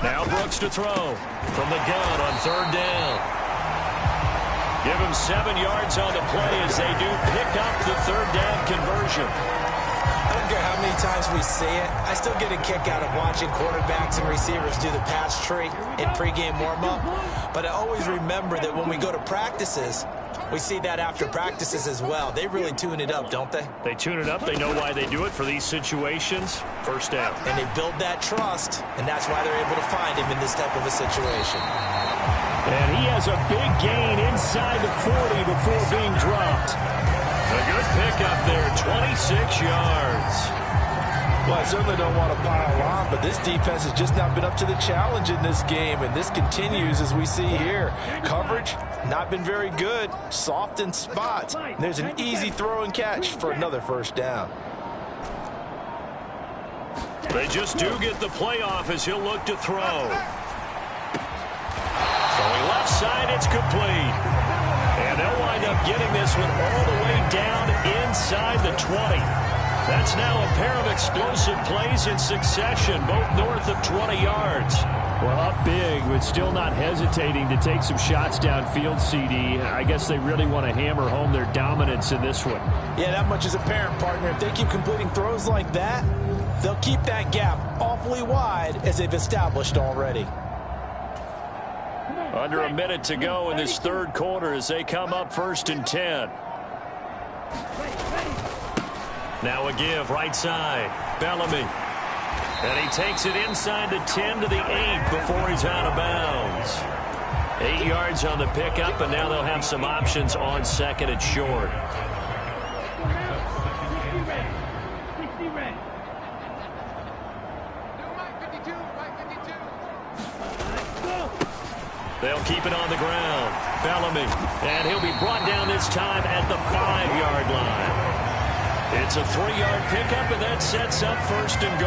Now Brooks to throw from the gun on 3rd down. Give him 7 yards on the play as they do pick up the 3rd down conversion. I don't care how many times we say it, I still get a kick out of watching quarterbacks and receivers do the pass tree in pregame warm-up. But I always remember that when we go to practices, we see that after practices as well. They really tune it up, don't they? They tune it up. They know why they do it for these situations. 1st down. And they build that trust, and that's why they're able to find him in this type of a situation. And he has a big gain inside the 40 before being dropped. A good pickup there, 26 yards. Well, I certainly don't want to pile on, but this defense has just not been up to the challenge in this game, and this continues as we see here. Coverage, not been very good, soft in spots. There's an easy throw and catch for another 1st down. They just do get the playoff as he'll look to throw. Throwing left side, it's complete. And they'll wind up getting this one all the way down inside the 20. That's now a pair of explosive plays in succession, both north of 20 yards. Well, up big, but still not hesitating to take some shots downfield, CD. I guess they really want to hammer home their dominance in this one. Yeah, that much is apparent, partner. If they keep completing throws like that, they'll keep that gap awfully wide as they've established already. Under a minute to go in this 3rd quarter as they come up 1st and 10. Now a give right side. Bellamy. And he takes it inside the 10 to the 8 before he's out of bounds. 8 yards on the pickup, and now they'll have some options on 2nd and short. They'll keep it on the ground. Bellamy. And he'll be brought down this time at the 5-yard line. It's a 3-yard pickup, and that sets up 1st and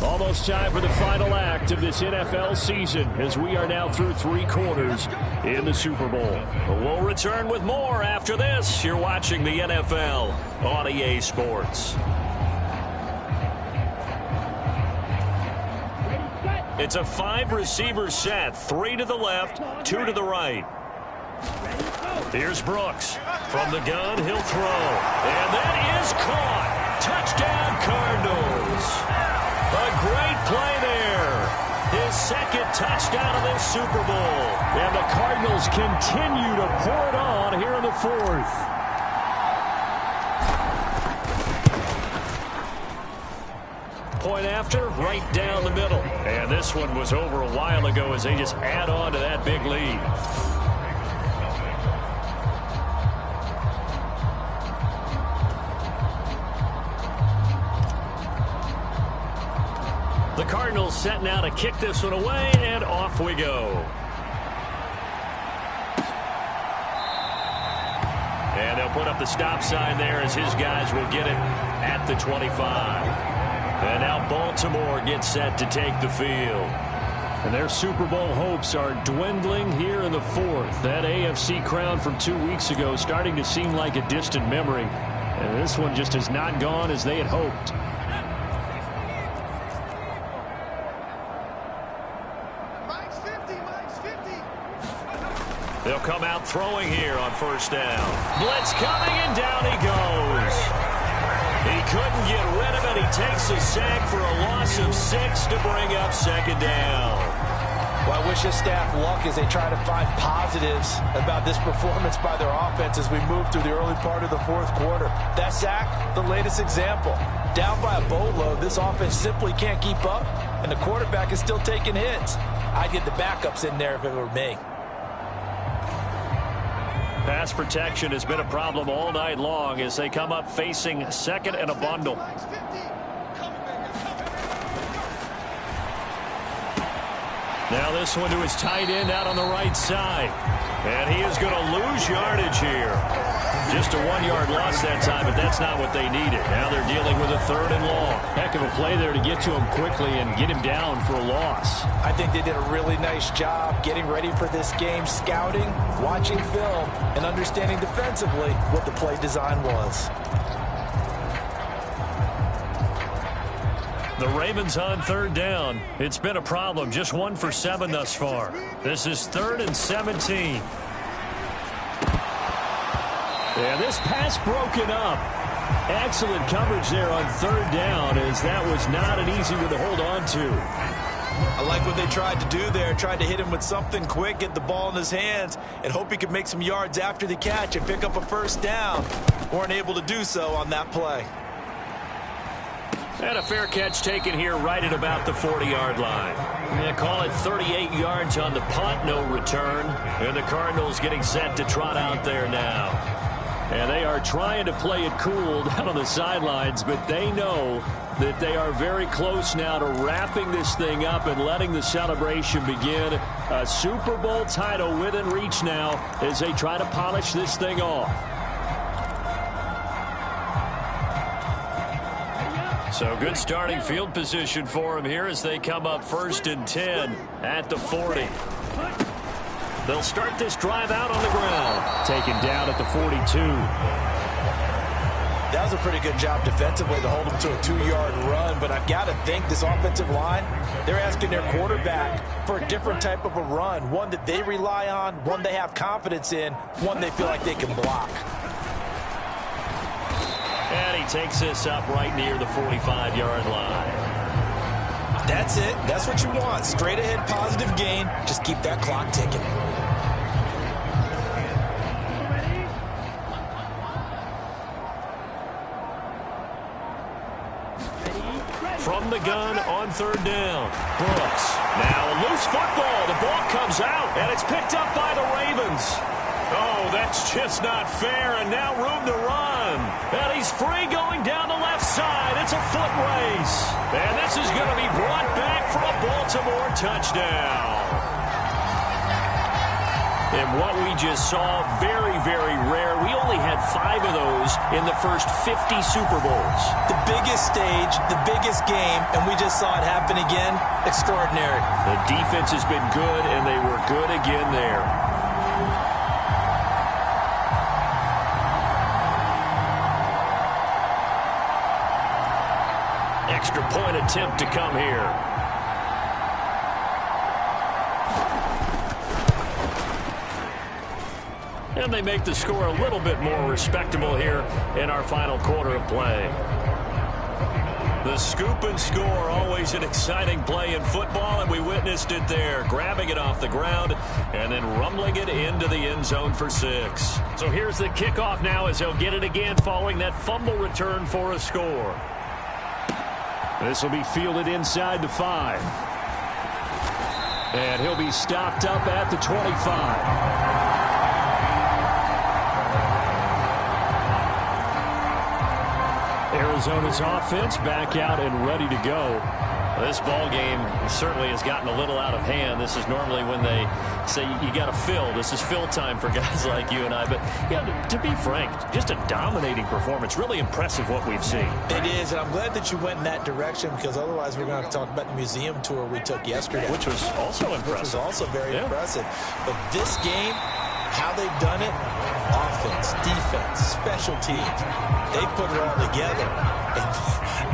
goal. Almost time for the final act of this NFL season as we are now through 3 quarters in the Super Bowl. We'll return with more after this. You're watching the NFL on EA Sports. It's a 5-receiver set, 3 to the left, 2 to the right. Here's Brooks. From the gun, he'll throw. And that is caught. Touchdown, Cardinals. A great play there. His 2nd touchdown of this Super Bowl. And the Cardinals continue to pour it on here in the 4th. Point after, right down the middle. And this one was over a while ago as they just add on to that big lead. The Cardinals set now to kick this one away, and off we go. And they'll put up the stop sign there as his guys will get it at the 25. And now Baltimore gets set to take the field. And their Super Bowl hopes are dwindling here in the 4th. That AFC crown from 2 weeks ago starting to seem like a distant memory. And this one just has not gone as they had hoped. They'll come out throwing here on first down. Blitz coming, and down he goes. He couldn't get rid of it. He takes a sack for a loss of 6 to bring up second down. Well, I wish his staff luck as they try to find positives about this performance by their offense as we move through the early part of the fourth quarter. That sack, the latest example. Down by a boatload, this offense simply can't keep up, and the quarterback is still taking hits. I'd get the backups in there if it were me. Pass protection has been a problem all night long as they come up facing second and a bundle. Now this one to his tight end out on the right side. And he is going to lose yardage here. Just a 1-yard loss that time, but that's not what they needed. Now they're dealing with a 3rd and long. Heck of a play there to get to him quickly and get him down for a loss. I think they did a really nice job getting ready for this game, scouting, watching film, and understanding defensively what the play design was. The Ravens on 3rd down. It's been a problem. Just 1 for 7 thus far. This is 3rd and 17. And this pass broken up. Excellent coverage there on 3rd down, as that was not an easy one to hold on to. I like what they tried to do there. Tried to hit him with something quick, get the ball in his hands, and hope he could make some yards after the catch and pick up a first down. Weren't able to do so on that play. And a fair catch taken here right at about the 40-yard line. Yeah, call it 38 yards on the punt, no return. And the Cardinals getting set to trot out there now. And they are trying to play it cool down on the sidelines, but they know that they are very close now to wrapping this thing up and letting the celebration begin. A Super Bowl title within reach now as they try to polish this thing off. So good starting field position for him here as they come up 1st and 10 at the 40. They'll start this drive out on the ground. Taken down at the 42. That was a pretty good job defensively to hold him to a 2-yard run, but I've got to think this offensive line, they're asking their quarterback for a different type of a run, one that they rely on, one they have confidence in, one they feel like they can block. And he takes this up right near the 45-yard line. That's it. That's what you want. Straight ahead positive gain. Just keep that clock ticking. From the gun on 3rd down. Brooks. Now a loose football. The ball comes out, and it's picked up by the Ravens. Oh, that's just not fair, and now room to run. And he's free going down the left side. It's a foot race. And this is going to be brought back for a Baltimore touchdown. And what we just saw, very, very rare. We only had 5 of those in the first 50 Super Bowls. The biggest stage, the biggest game, and we just saw it happen again. Extraordinary. The defense has been good, and they were good again there. Extra point attempt to come here. And they make the score a little bit more respectable here in our final quarter of play. The scoop and score, always an exciting play in football, and we witnessed it there, grabbing it off the ground and then rumbling it into the end zone for 6. So here's the kickoff now as they'll get it again following that fumble return for a score. This will be fielded inside the 5. And he'll be stopped up at the 25. Arizona's offense back out and ready to go. This ball game certainly has gotten a little out of hand. This is normally when they say you got to fill. This is fill time for guys like you and I. But yeah, to be frank, just a dominating performance. Really impressive what we've seen. It is, and I'm glad that you went in that direction because otherwise we're going to talk about the museum tour we took yesterday. Which was also impressive. Which was also very impressive. But this game, how they've done it, offense, defense, special teams, they put it all together. And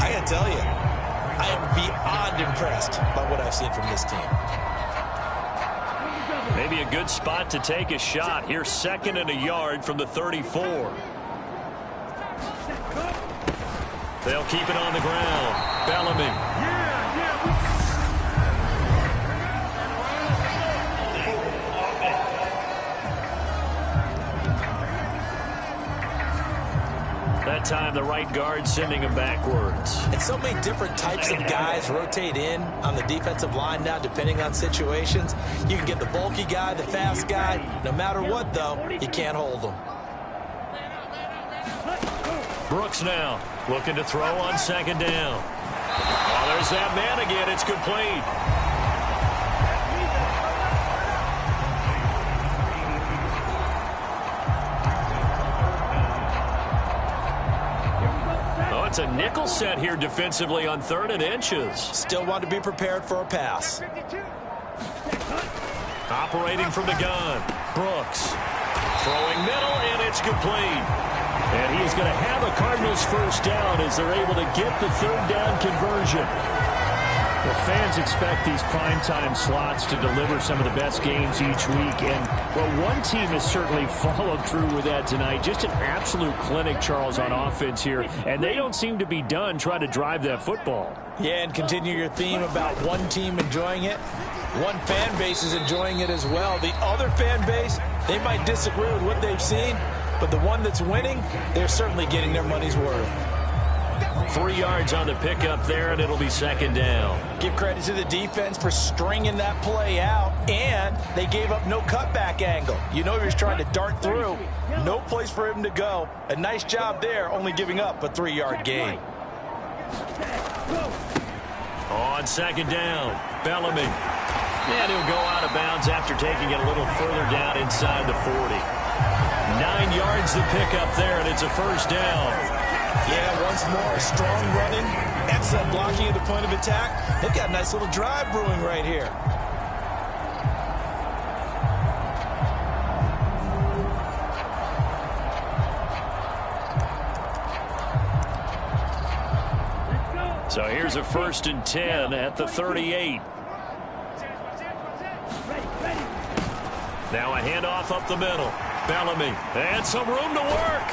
I got to tell you, I am beyond impressed by what I've seen from this team. Maybe a good spot to take a shot. Here's 2nd and a yard from the 34. They'll keep it on the ground. Bellamy. That time, the right guard sending him backwards. And so many different types of guys rotate in on the defensive line now, depending on situations. You can get the bulky guy, the fast guy. No matter what, though, you can't hold them. Brooks now looking to throw on 2nd down. Oh, there's that man again. It's complete. It's a nickel set here defensively on 3rd and inches. Still want to be prepared for a pass. Operating from the gun. Brooks. Throwing middle, and it's complete. And he is going to have a Cardinals first down as they're able to get the 3rd down conversion. Well, fans expect these primetime slots to deliver some of the best games each week. And, well, one team has certainly followed through with that tonight. Just an absolute clinic, Charles, on offense here. And they don't seem to be done trying to drive that football. Yeah, and continue your theme about one team enjoying it. One fan base is enjoying it as well. The other fan base, they might disagree with what they've seen. But the one that's winning, they're certainly getting their money's worth. 3 yards on the pickup there, and it'll be 2nd down. Give credit to the defense for stringing that play out, and they gave up no cutback angle. You know he was trying to dart through. No place for him to go. A nice job there, only giving up a 3-yard gain. On 2nd down, Bellamy. And he'll go out of bounds after taking it a little further down inside the 40. 9 yards to pick up there, and it's a first down. Yeah, once more, strong running, excellent blocking at the point of attack. They've got a nice little drive brewing right here. So here's a 1st and 10 at the 38. Now a handoff up the middle. Bellamy, and some room to work.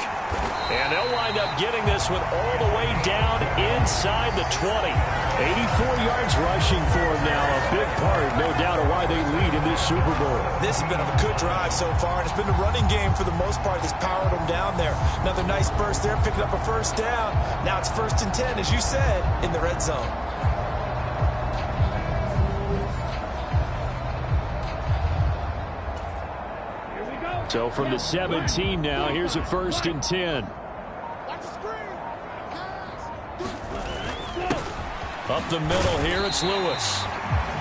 And they'll wind up getting this one all the way down inside the 20. 84 yards rushing for him now. A big part, no doubt, of why they lead in this Super Bowl. This has been a good drive so far, and it's been the running game for the most part that's powered them down there. Another nice burst there, picking up a first down. Now it's 1st and 10, as you said, in the red zone. So from the 17 now, here's a 1st and 10. Up the middle here, it's Lewis.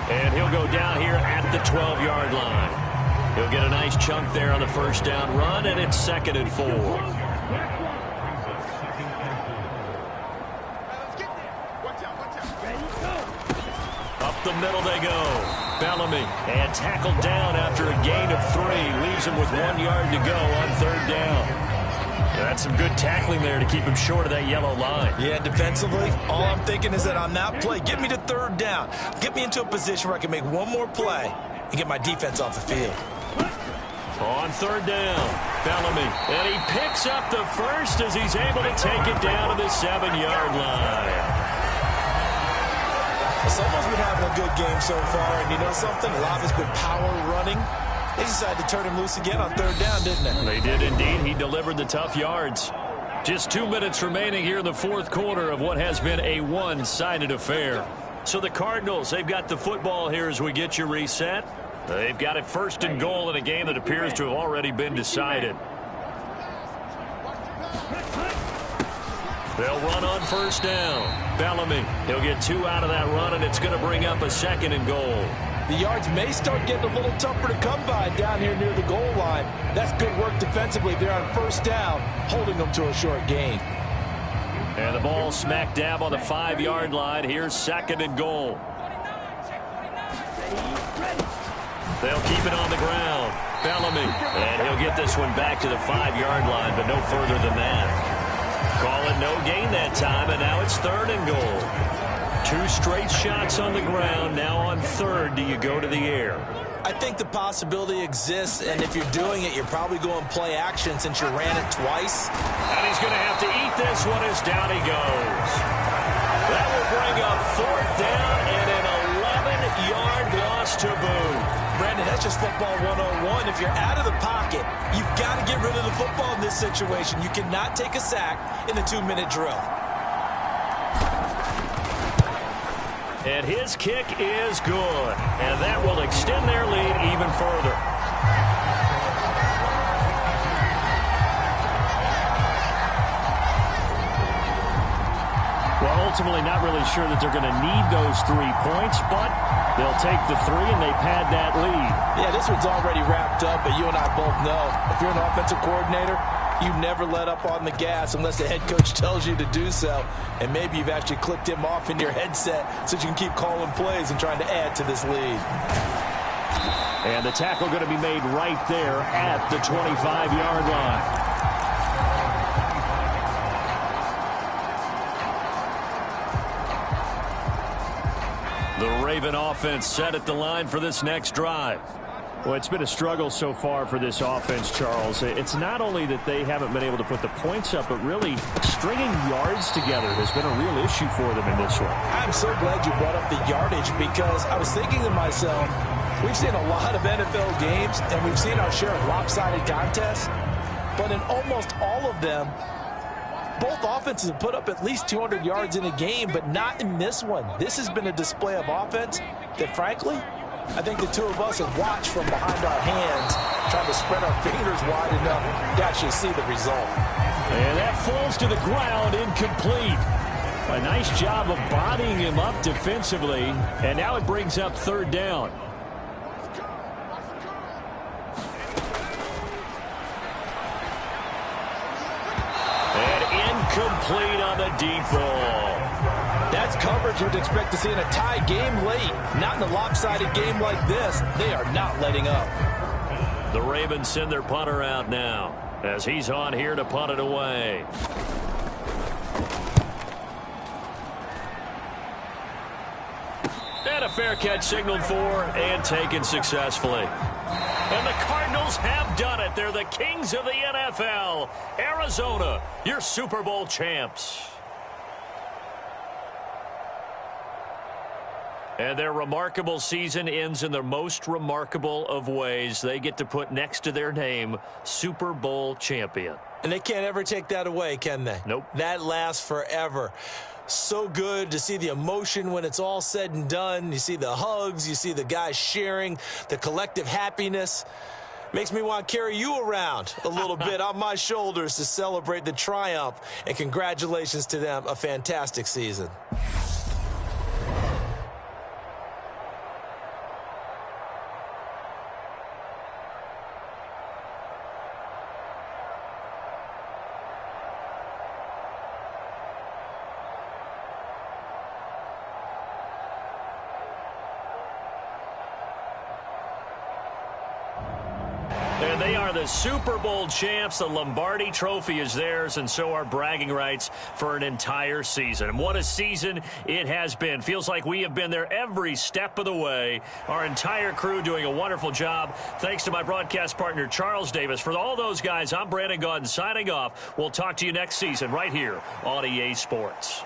And he'll go down here at the 12-yard line. He'll get a nice chunk there on the first down run, and it's 2nd and 4. Up the middle they go. Bellamy, and tackled down after a gain of 3. Leaves him with 1 yard to go on 3rd down. That's some good tackling there to keep him short of that yellow line. Yeah, defensively, all I'm thinking is that on that play, get me to 3rd down. Get me into a position where I can make one more play and get my defense off the field. On 3rd down, Bellamy, and he picks up the first as he's able to take it down to the 7-yard line. Someone's been having a good game so far, and you know something? A lot has been power running. They decided to turn him loose again on 3rd down, didn't they? They did indeed. He delivered the tough yards. Just 2 minutes remaining here in the 4th quarter of what has been a one-sided affair. So the Cardinals, they've got the football here as we get you reset. They've got it 1st and goal in a game that appears to have already been decided. They'll run on 1st down. Bellamy, he'll get 2 out of that run, and it's going to bring up a 2nd and goal. The yards may start getting a little tougher to come by down here near the goal line. That's good work defensively there on 1st down, holding them to a short gain. And the ball smack dab on the 5-yard line. Here's 2nd and goal. They'll keep it on the ground. Bellamy, and he'll get this one back to the 5-yard line, but no further than that. Call it no gain that time, and now it's 3rd and goal. 2 straight shots on the ground. Now on 3rd, do you go to the air? I think the possibility exists, and if you're doing it, you're probably going play action since you ran it twice. And he's going to have to eat this one as down he goes. That will bring up 4th down and an 11-yard loss to boot. Brandon, that's just football 101. If you're out of the pocket, you've got to get rid of the football in this situation. You cannot take a sack in the 2-minute drill. And his kick is good. And that will extend their lead even further. Well, ultimately not really sure that they're going to need those 3 points, but they'll take the 3 and they pad that lead. Yeah, this one's already wrapped up, but you and I both know if you're an offensive coordinator, you never let up on the gas unless the head coach tells you to do so. And maybe you've actually clicked him off in your headset so you can keep calling plays and trying to add to this lead. And the tackle going to be made right there at the 25-yard line. The Raven offense set at the line for this next drive. Well, it's been a struggle so far for this offense, Charles. It's not only that they haven't been able to put the points up, but really stringing yards together has been a real issue for them in this one. I'm so glad you brought up the yardage because I was thinking to myself, we've seen a lot of NFL games and we've seen our share of lopsided contests, but in almost all of them, both offenses have put up at least 200 yards in a game, but not in this one. This has been a display of offense that, frankly, I think the two of us have watched from behind our hands, trying to spread our fingers wide enough to actually see the result. And that falls to the ground, incomplete. A nice job of bodying him up defensively, and now it brings up 3rd down. And incomplete on the deep ball. That's coverage you'd expect to see in a tie game late. Not in a lopsided game like this. They are not letting up. The Ravens send their punter out now as he's on here to punt it away. And a fair catch signaled for and taken successfully. And the Cardinals have done it. They're the kings of the NFL. Arizona, your Super Bowl champs. And their remarkable season ends in the most remarkable of ways. They get to put next to their name, Super Bowl champion. And they can't ever take that away, can they? Nope. That lasts forever. So good to see the emotion when it's all said and done. You see the hugs. You see the guys sharing, the collective happiness. Makes me want to carry you around a little bit on my shoulders to celebrate the triumph. And congratulations to them. A fantastic season. And they are the Super Bowl champs. The Lombardi Trophy is theirs, and so are bragging rights for an entire season. And what a season it has been. Feels like we have been there every step of the way. Our entire crew doing a wonderful job. Thanks to my broadcast partner, Charles Davis. For all those guys, I'm Brandon Gaudin signing off. We'll talk to you next season right here on EA Sports.